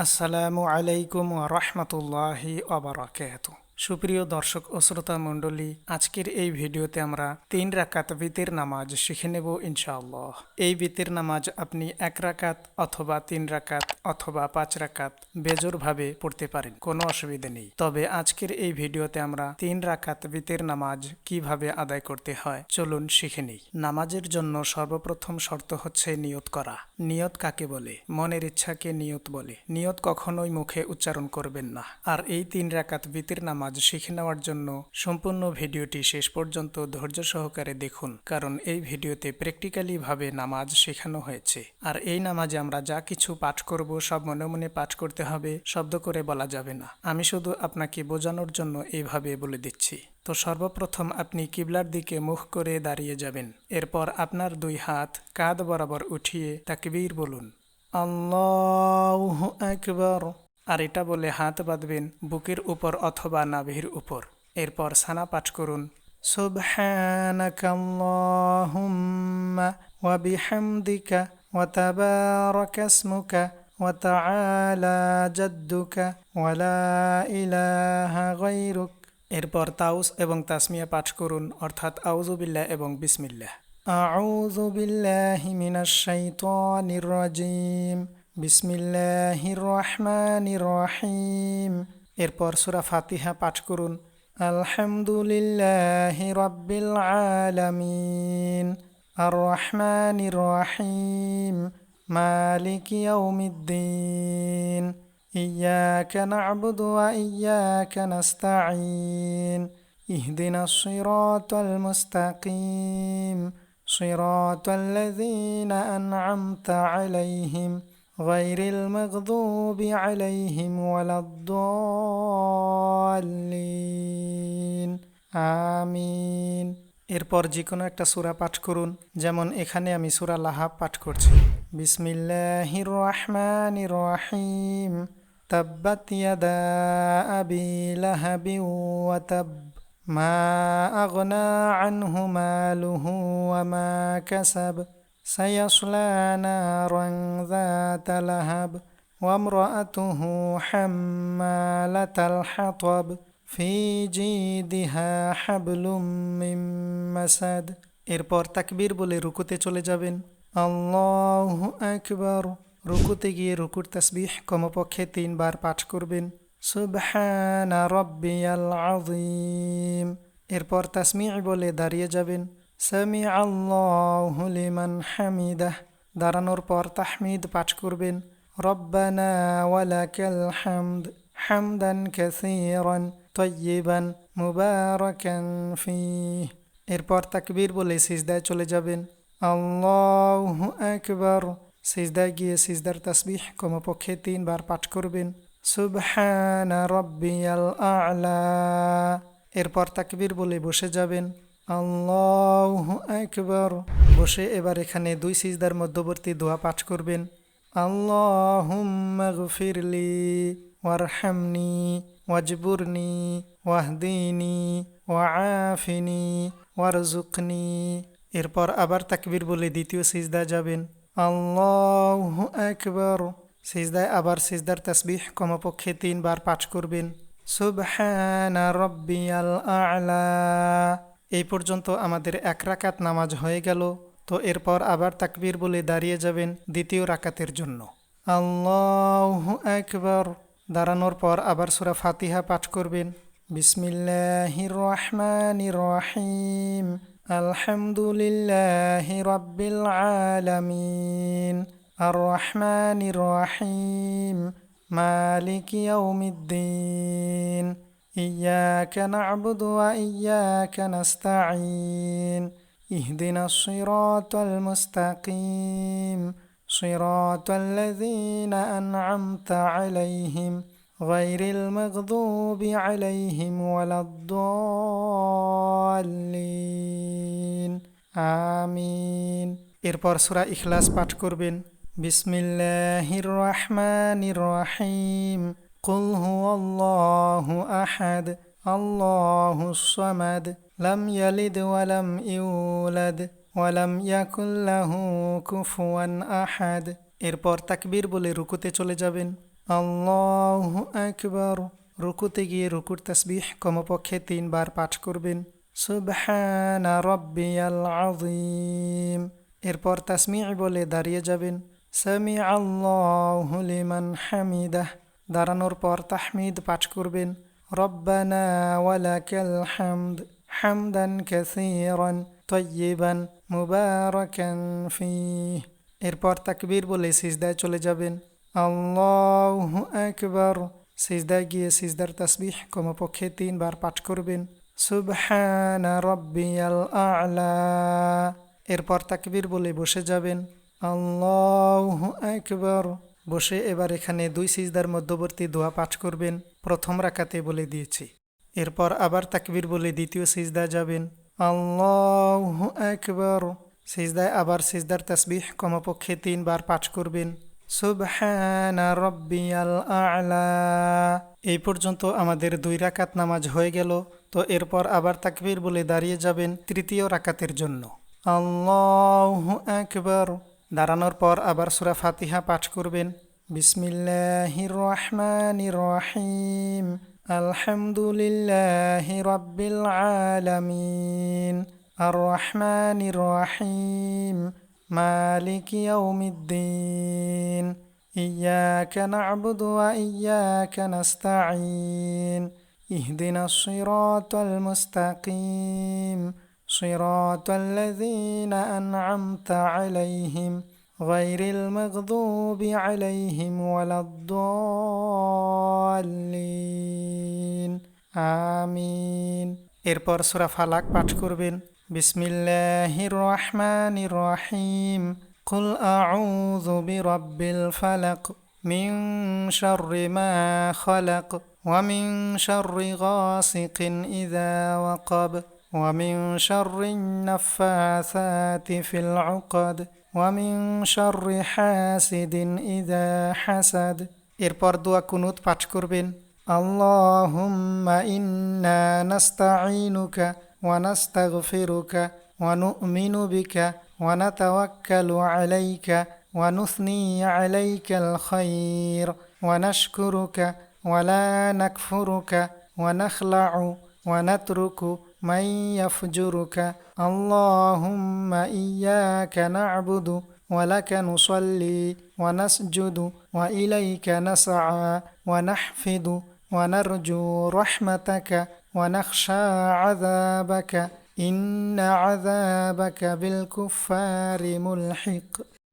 আসসালামু আলাইকুম ওয়া রাহমাতুল্লাহি ওয়া বারাকাতুহু। সুপ্রিয় দর্শক ও শ্রোতা মণ্ডলী, আজকের এই ভিডিওতে আমরা 3 রাকাত বিতির নামাজ শিখে নেব ইনশাআল্লাহ। এই বিতির নামাজ আপনি 1 রাকাত অথবা 3 রাকাত অথবা 5 রাকাত বেজোরভাবে পড়তে পারেন, কোনো অসুবিধা নেই। তবে আজকের এই ভিডিওতে আমরা 3 রাকাত বিতির নামাজ কিভাবে আদায় করতে হয় চলুন শিখে নিই। নামাজের জন্য সর্বপ্রথম শর্ত হচ্ছে নিয়ত করা। নিয়ত কাকে বলে? মনের ইচ্ছাকে নিয়ত বলে। নিয়ত কখনোই মুখে উচ্চারণ করবেন না। আর এই 3 রাকাত বিতির নামাজ শিখে নেওয়ার জন্য সম্পূর্ণ ভিডিওটি শেষ পর্যন্ত ধৈর্য সহকারে দেখুন, কারণ এই ভিডিওতে প্র্যাকটিক্যালি ভাবে নামাজ শেখানো হয়েছে। আর এই নামাজে আমরা যা কিছু পাঠ করব সব মনে মনে পাঠ করতে হবে, শব্দ করে বলা যাবে না। আমি শুধু আপনাকে বোঝানোর জন্য এইভাবে বলে দিচ্ছি। তো সর্বপ্রথম আপনি কিবলার দিকে মুখ করে দাঁড়িয়ে যাবেন। এরপর আপনার 2 হাত কাঁধ বরাবর উঠিয়ে তাকবীর বলুন, আল্লাহু আকবার। আর এটা বলে হাত বাঁধবেন বুকের উপর অথবা নাভির উপর। এরপর সানা পাঠ করুন, সুবহানাকাল্লাহুম্মা ওয়া বিহামদিকা ওয়া তাবারাকা ইসমুকা ওয়া তাআলা জাদ্দুকা ওয়া লা ইলাহা গায়রুক। এরপর তাউস এবং তাসমিয়া পাঠ করুন, অর্থাৎ আউযু বিল্লাহ এবং বিসমিল্লাহ। আউযু বিল্লাহি মিনাশ শাইতানির রাজিম, বিসমিল্লাহির রহমানির রহিম। এরপর সূরা ফাতিহা পাঠ করুন, আলহামদুলিল্লাহি রাব্বিল আলামিন, আর রহমানির রহিম, মালিকি ইয়াউমিদ্দিন, ইয়াকা না'বুদু ওয়া ইয়াকা নাস্তাঈন, ইহদিনাস সিরাতাল মুস্তাকিম, সিরাতাল লাযীনা আন'আমতা আলাইহিম গায়রিল মাগদুবি আলাইহিম ওয়ালাদ-দাল্লিন। আমিন। এরপর যে কোনো একটা সূরা পাঠ করুন, যেমন এখানে আমি সূরা লাহাব পাঠ করছি। বিসমিল্লাহির রহমানির রহিম, তাব্বাত ইয়াদা আবি লাহাবিন ওয়া তাব, মা আগনা আনহু মালুহু ওয়া মা কাসাব, সায়াসলা নারান যাতা লাহাব, ওয়া ইমরাআতুহু হাম্মালাতাল হাতাব, ফি জিদিহা হাবলুম মিন মাসাদ। এরপর তাকবীর বলে রুকুতে চলে যাবেন। আল্লাহু আকবার। রুকুতে গিয়ে রুকুর তাসবিহ কমপক্ষে 3 বার পাঠ করবেন, সুবহানা রাব্বিয়াল আযীম। এরপর তাসমিঈ বলে দাঁড়িয়ে যাবেন, সামিআল্লাহু লিমান হামিদাহ। দাঁড়ানোর পর তাহমিদ পাঠ করবেন, রব্বানা ওয়ালাকাল হামদ, হামদান কাসীরান তাইয়িবান মুবারাকান ফীহ। এরপর তাকবীর বলে সিজদায় চলে যাবেন, আল্লাহু আকবার। সিজদায় গিয়ে সিজদার তাসবিহ কমপক্ষে 3 বার পাঠ করবেন, সুবহানা রাব্বিয়াল আ'লা। এরপর তাকবীর বলে বসে যাবেন, আল্লাহু আকবার। বসে এবার এখানে 2 সিজদার মধ্যবর্তী দোয়া পাঠ করবেন, আল্লাহুম্মা গফিরলি ওয়ারহামনি ওয়াজবুরনি ওয়াহদিনি ওয়াআফিনি ওয়ারযুকনি। এরপর আবার তাকবীর বলে দ্বিতীয় সিজদা যাবেন, আল্লাহু আকবার। সিজদায় আবার সিজদার তাসবিহ কমপক্ষে 3 বার পাঠ করবেন, সুবহানা রাব্বিয়াল আ'লা। এই পর্যন্ত আমাদের 1 রাকাত নামাজ হয়ে গেল। তো এরপর আবার তাকবীর বলে দাঁড়িয়ে যাবেন দ্বিতীয় রাকাতের জন্য, আল্লাহু আকবার। দাঁড়ানোর পর আবার সূরা ফাতিহা পাঠ করবেন, বিসমিল্লাহির রহমানির রহিম, আলহামদুলিল্লাহি রাব্বিল আলামিন, আর রহমানির রহিম, মালিকি ইয়াউমিদ্দিন, ইয়াকা না'বুদু ওয়া ইয়াকা নাস্তাঈন, ইহদিনাস সিরাতাল মুস্তাকিম, সিরাতাল লাযীনা আন'আমতা আলাইহিম গায়রিল মাগদুবি আলাইহিম ওয়ালাদ-দাল্লিন। আমিন। এরপর সূরা ইখলাস পাঠ করবেন, বিসমিল্লাহির রহমানির রহিম, কুল হুয়াল্লাহু আহাদ, আল্লাহুস সামাদ, লাম ইয়ালিদ ওয়া লাম ইউলাদ ওয়া লাম ইয়াকুল লাহু কুফুয়ান আহাদ। এরপর তাকবীর বলে রুকুতে চলে যাবেন, আল্লাহু আকবার। রুকুতে গিয়ে রুকুর তাসবিহ কমপক্ষে 3 বার পাঠ করবেন। সুবহানা রাব্বিয়াল আযীম। এরপর তাসমিঈ বলে দাঁড়িয়ে যাবেন। সামি আল্লাহু লিমান হামিদাহ। দাঁড়ানোর পর তাহমিদ পাঠ করবেন। রব্বানা ওয়ালাকাল হামদ হামদান কাসীরান তাইয়িবান মুবারাকান ফীহ। এরপর তাকবীর বলে সিজদায় চলে যাবেন। আল্লাহু আকবার। সিজদায় গিয়ে সিজদার তাসবিহ কমপক্ষে 3 বার পাঠ করবেন। সুবহানা রাব্বিয়াল আ'লা। এরপর তাকবীর বলে বসে যাবেন। আল্লাহু আকবার। বসে এবার এখানে 2 সিজদার মধ্যবর্তী দোয়া পাঠ করবেন। প্রথম রাকাতে বলে দিয়েছি। এরপর আবার তাকবীর বলে দ্বিতীয় সিজদায় যাবেন। আল্লাহু আকবার। সিজদায় আবার সিজদার তাসবিহ কমপক্ষে 3 বার পাঠ করবেন। সুবহানা রাব্বিয়াল আ'লা। এই পর্যন্ত আমাদের 2 রাকাত নামাজ হয়ে গেল। তো এরপর আবার তাকবীর বলে দাঁড়িয়ে যাবেন তৃতীয় রাকাতের জন্য। আল্লাহু আকবার। দাঁড়ানোর পর আবার সূরা ফাতিহা পাঠ করবেন। বিসমিল্লাহির রহমানির রহিম। আলহামদুলিল্লাহি রাব্বিল আলামিন। আর রহমানির রহিম। মালিকি ইয়াউমিদ্দিন। ইয়াকা না'বুদু ওয়া ইয়াকা নাস্তাঈন। ইহদিনাস সিরাতাল মুস্তাকিম। সিরাতাল লাযীনা আন'আমতা আলাইহিম গায়রিল মাগদুবি আলাইহিম ওয়ালাদ-দাল্লিন। আমিন। এরপর সূরা ফালাক পাঠ করবেন। বিসমিল্লাহির রহমানির রহিম। কুল আউযু বিরাব্বিল ফালাক মিন শাররি মা খালাক ওয়া মিন শাররি গাসিকিন ইযা ওয়াকাব ওয়া মিন শাররিন নাফাসাতি ফিল উকাদ ওয়া মিন শাররি হাসিদিন ইযা হাসাদ। এরপর দোয়া কুনুত পাঠ করবেন। আল্লাহুম্মা ইন্না নাস্তাঈনুকা ওয়া নাস্তাগফিরুকা ওয়া নু'মিনু বিকা ওয়া নাতাওয়াক্কালু আলাইকা ওয়া নুসনি আলাইকাল খায়র ওয়া নাশকুরুকা ওয়া লা নাকফুরুকা ওয়া নাখলা'ু ওয়া নাতরুকু মান ইয়াফজুরুকা। আল্লাহুম্মা ইয়্যাকা না'বুদু ওয়া লাকা নুসাল্লি ওয়া নাসজুদু ওয়া ইলাইকা নাসআ ওয়া নাহফিদু ওয়া নারজু রাহমাতাকা ওয়া নাখশা আযাবাকা ইন্না আযাবাকা বিল কুফফারি মুলহিক।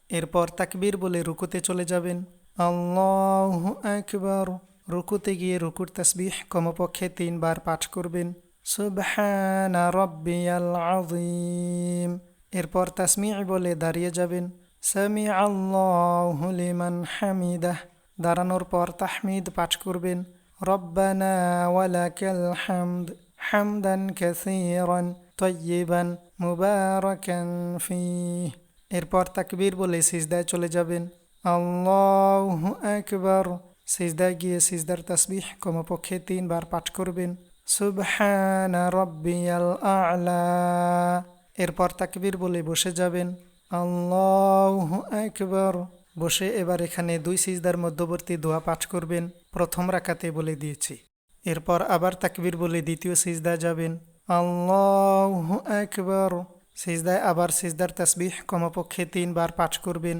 এরপর তাকবীর বলে রুকুতে চলে যাবেন। আল্লাহু আকবার। রুকুতে গিয়ে রুকুর তাসবিহ কমপক্ষে 3 বার পাঠ করবেন। সুবহানা রাব্বিয়াল আযীম। এরপর তাসমিঈ বলে দাঁড়িয়ে যাবেন। সামি আল্লাহু লিমান হামিদাহ। দাঁড়ানোর পর তাহমিদ পাঠ করবেন। রব্বানা ওয়ালাকাল হামদ হামদান কাসীরান তাইয়িবান মুবারাকান ফীহ। এরপর তাকবীর বলে সিজদায় চলে যাবেন। আল্লাহু আকবার। সিজদায় গিয়ে সিজদার তাসবিহ কমপক্ষে 3 বার পাঠ করবেন। সুবহানা রাব্বিয়াল আ'লা। এরপর তাকবীর বলে বসে যাবেন। আল্লাহু আকবার। বসে এবার এখানে 2 সিজদার মধ্যবর্তী দোয়া পাঠ করবেন। প্রথম রাকাতে বলে দিয়েছি। এরপর আবার তাকবীর বলে দ্বিতীয় সিজদায় যাবেন। আল্লাহু আকবার। সিজদায় আবার সিজদার তাসবিহ কমপক্ষে 3 বার পাঠ করবেন।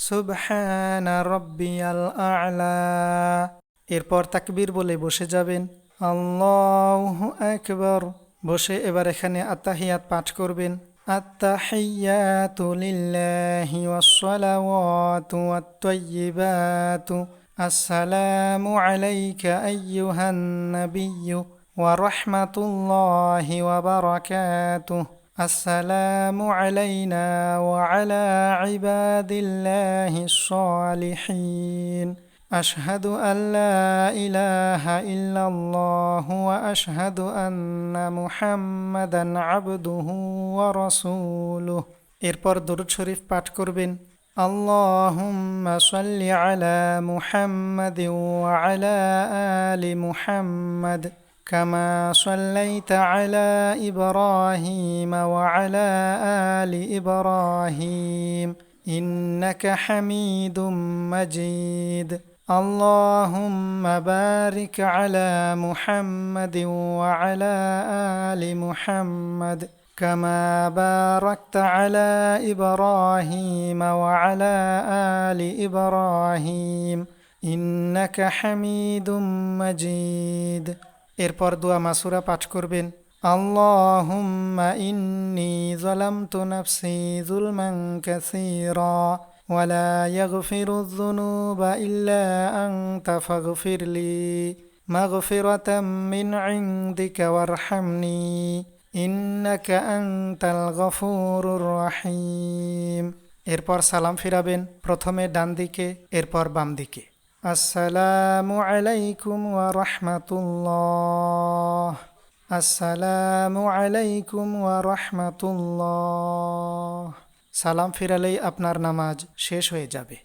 সুবহানা রাব্বিয়াল আ'লা। এরপর তাকবীর বলে বসে যাবেন। আল্লাহু আকবার। বসে এবার এখানে আত্তাহিয়াত পাঠ করবেন। আত্তাহিয়াতু লিল্লাহি ওয়াস-সালাওয়াতু ওয়াত-তাইয়্যিবাতু আসসালামু আলাইকা আইয়ুহান নাবিয়্যু ওয়া রাহমাতুল্লাহি ওয়া বারাকাতুহু। আসসালামু আলাইনা ওয়া আলা ইবাদিল্লাহিস সালিহিন। আশহাদু আল্লা ইলাহা ইল্লাল্লাহু ওয়া আশহাদু আন্না মুহাম্মাদান আবদুহু ওয়া রাসূলুহু। এরপর দরুদ শরীফ পাঠ করবেন। আল্লাহুম্মা সাল্লি আলা মুহাম্মাদিন ওয়া আলা আলি মুহাম্মাদ কামা সাল্লাইতা আলা ইব্রাহিম ওয়া আলা আলি ইব্রাহিম ইন্নাকা হামিদুম মাজিদ। আল্লাহুম্মা বারিক আলা মুহাম্মাদিন ওয়া আলা আলি মুহাম্মাদ কামা বারাকতা আলা ইব্রাহিম ওয়া আলা আলি ইব্রাহিম ইন্নাকা হামিদুম মাজিদ। এরপর দোয়া মাসুরা পাঠ করবেন। আল্লাহুম্মা ইন্নী যালামতু নাফসি যুলমান কাসীরা ওয়ালা ইয়াগফিরুয যুনুবা ইল্লা আনতা ফাগফিরলি মাগফিরাতাম মিন ইনদিকা ওয়ারহামনি ইন্নাকা আনতাল গফুরুর রহিম। এরপর সালাম ফিরাবেন, প্রথমে ডান দিকে এরপর বাম দিকে। আসসালামু আলাইকুম ওয়া রাহমাতুল্লাহ। আসসালামু আলাইকুম ওয়া রাহমাতুল্লাহ। সালাম ফিরালেই আপনার নামাজ শেষ হয়ে যাবে।